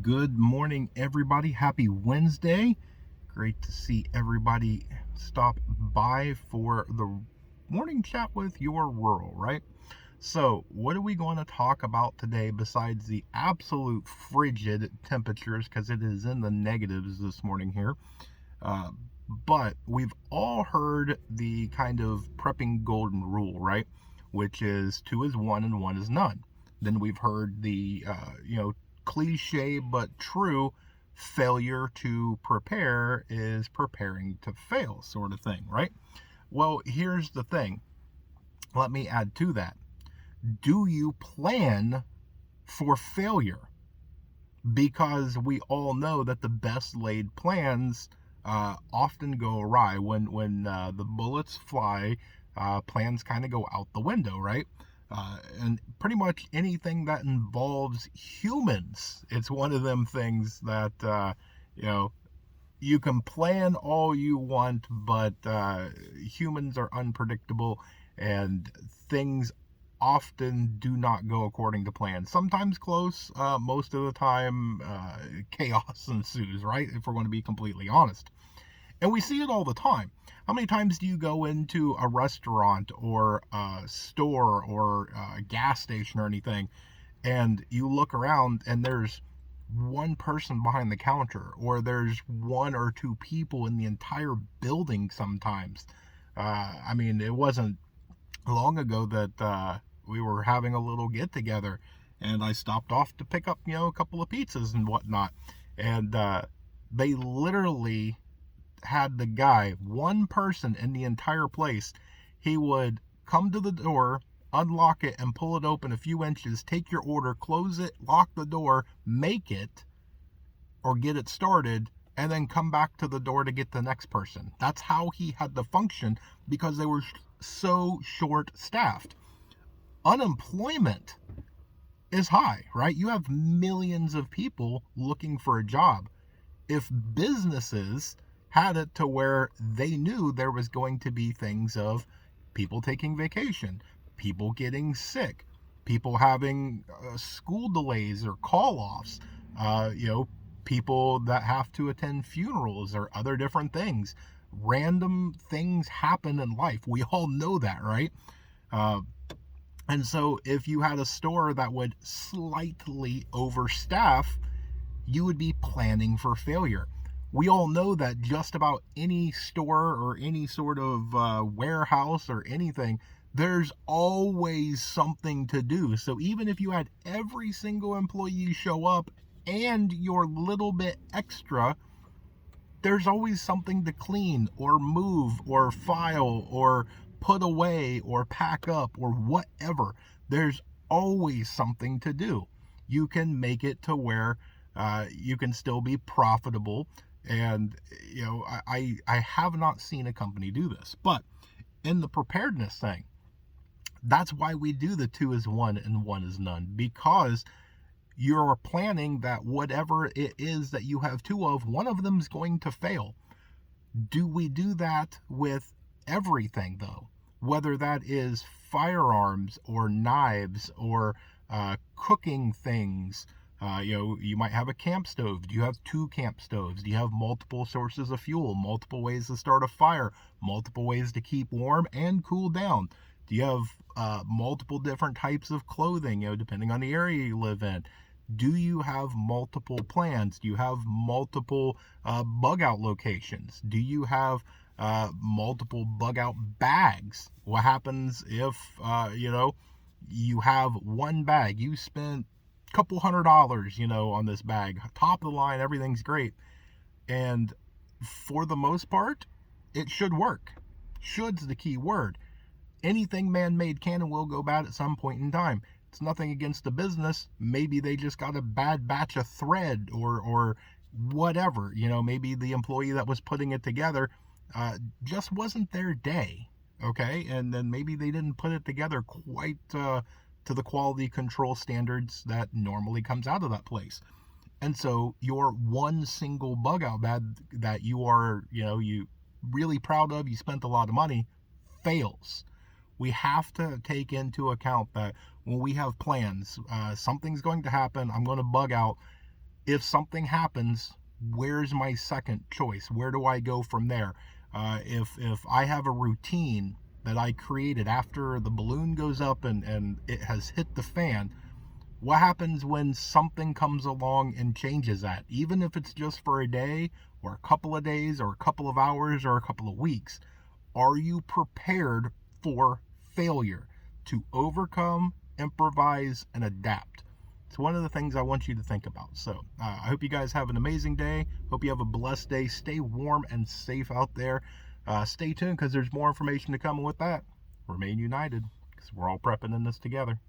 Good morning, everybody. Happy Wednesday. Great to see everybody stop by for the morning chat with your rural, right? So, what are we going to talk about today besides the absolute frigid temperatures? Because it is in the negatives this morning here. Uh, but we've all heard the kind of prepping golden rule, right? Which is two is one and one is none. Then we've heard the, cliche but true failure to prepare is preparing to fail sort of thing, right? Well, here's the thing. Let me add to that. Do you plan for failure? Because we all know that the best laid plans often go awry. When the bullets fly, plans kind of go out the window, right? And pretty much anything that involves humans, it's one of them things that you know you can plan all you want, but humans are unpredictable and things often do not go according to plan. Sometimes close, most of the time, chaos ensues, right? If we're going to be completely honest. And we see it all the time. How many times do you go into a restaurant or a store or a gas station or anything and you look around and there's one person behind the counter, or there's one or two people in the entire building sometimes? I mean, it wasn't long ago that we were having a little get together and I stopped off to pick up, a couple of pizzas and whatnot. And they literally had the guy, one person in the entire place, he would come to the door, unlock it, and pull it open a few inches, take your order, close it, lock the door, make it, or get it started, and then come back to the door to get the next person. That's how he had to function because they were so short staffed. Unemployment is high, right? You have millions of people looking for a job. If businesses had it to where they knew there was going to be things of people taking vacation, people getting sick, people having school delays or call offs, people that have to attend funerals or other different things. Random things happen in life. We all know that, right? Uh, and so if you had a store that would slightly overstaff, you would be planning for failure. We all know that just about any store or any sort of warehouse or anything, there's always something to do. So even if you had every single employee show up and your little bit extra, there's always something to clean or move or file or put away or pack up or whatever. There's always something to do. You can make it to where you can still be profitable. And, I have not seen a company do this. But in the preparedness thing, that's why we do the two is one and one is none, because you're planning that whatever it is that you have two of, one of them is going to fail. Do we do that with everything, though? Whether that is firearms or knives or cooking things. You might have a camp stove. Do you have two camp stoves? Do you have multiple sources of fuel, multiple ways to start a fire, multiple ways to keep warm and cool down? Do you have multiple different types of clothing, depending on the area you live in? Do you have multiple plans? Do you have multiple bug out locations? Do you have multiple bug out bags? What happens if, you have one bag? You spent a couple $100, on this bag. Top of the line, everything's great. And for the most part, it should work. Should's the key word. Anything man-made can and will go bad at some point in time. It's nothing against the business. Maybe they just got a bad batch of thread or whatever. Maybe the employee that was putting it together just wasn't their day. Okay, and then maybe they didn't put it together quite to the quality control standards that normally comes out of that place. And so your one single bug out bag that you are, you really proud of, you spent a lot of money, fails. We have to take into account that when we have plans, something's going to happen, I'm going to bug out. if something happens, where's my second choice? Where do I go from there? If I have a routine that I created after the balloon goes up and it has hit the fan, what happens when something comes along and changes that? Even if it's just for a day or a couple of days or a couple of hours or a couple of weeks, are you prepared for failure to overcome, improvise, and adapt? It's one of the things I want you to think about. So I hope you guys have an amazing day. Hope you have a blessed day. Stay warm and safe out there. Stay tuned because there's more information to come. And with that, remain united because we're all prepping in this together.